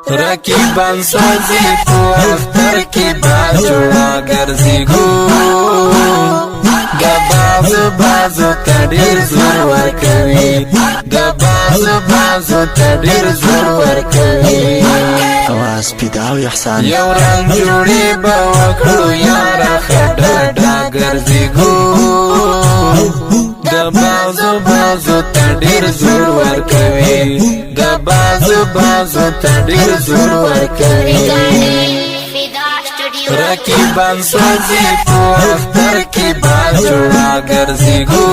رقیبان سوزی پو اختر کی باجوڑا گرزی گو گبازو بازو تدیر زور ورکوی گبازو بازو تدیر زور ورکوی اواز پیداو احسان یو رنگ جوڑی با وکڑو یارا خڈاڈا گرزی گو گبازو بازو تدیر زور ورکوی گبازو بازو تدیر زور ورکوی رقیبان سوزی پو اختر کی باجوڑا گرزی گو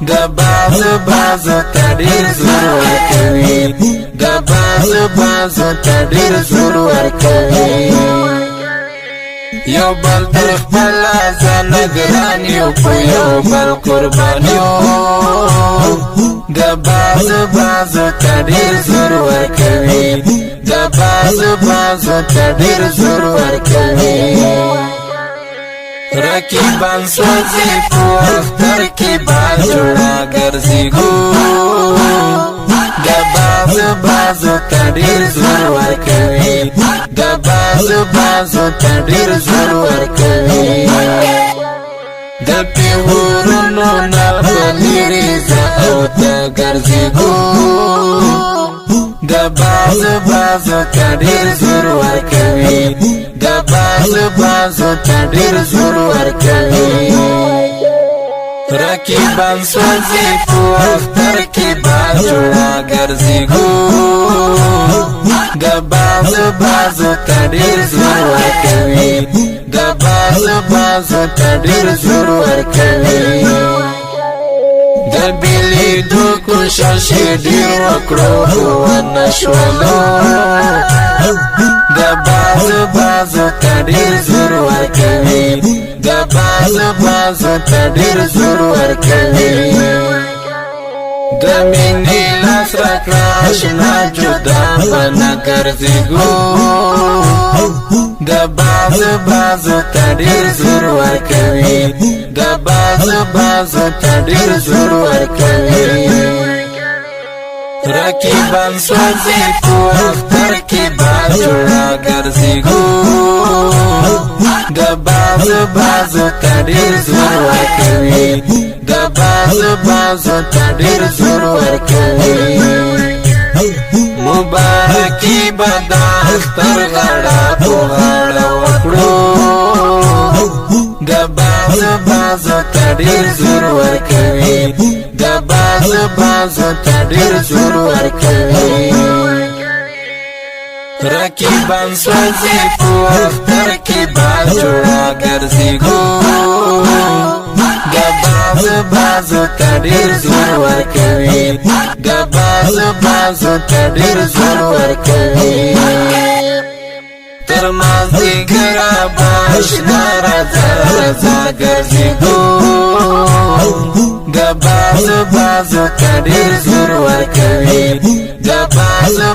گبازو بازو تدیر زور ورکوی گبازو بازو تدیر زور ورکوی یو بل تر خپل ځان ګران یو په یو بل قربان یو گبازو بازو تدیر زور ورکوی گبازو بازو تدیر زور ورکوی رقیبان سوزی پو اختر کی باجوڑا گرزی گو گبازو بازو تدیر زور ورکوی گبازو بازو تدیر زور ورکوی د پیورونو نه بلیری زه او ته ګرځې ګو گبازو بازو تدیر زور ورکوی گبازو بازو تدیر زور ورکوی رقیبان سوزی پو اختر کی باجوڑا گرزی گو گبازو بازو تدیر زور ورکوی گبازو بازو تدیر زور ورکوی د بیلی دو کوشش ډیر وکړو ونشولو گبازو بازو تدیر زور ورکوی گبازو بازو تدیر زور ورکوی د مینې لاس راکړه اشنا جدا نه ګرځې ګو گبازو بازو تدیر زور ورکوی گبازو بازو تدیر زور ورکوی رقیبان سوزی پو اختر کی باجوڑا گرزی گو گبازو بازو تدیر زور ورکوی گبازو بازو تدیر زور ورکوی مبارکی بدا اختر غڑا پو غڑا وکڑو گبازو بازو تدیر زور ورکوی گبازو بازو تدیر زور ورکوی رقیبان سوزی پو اختر کی باجوڑا گرزی گو گبازو بازو تدیر زور ورکوی گبازو بازو تدیر زور ورکوی تر مازدیګره باشنا راځه راځه ګرځې ګو گبازو بازو تدیر زور ورکوی گبازو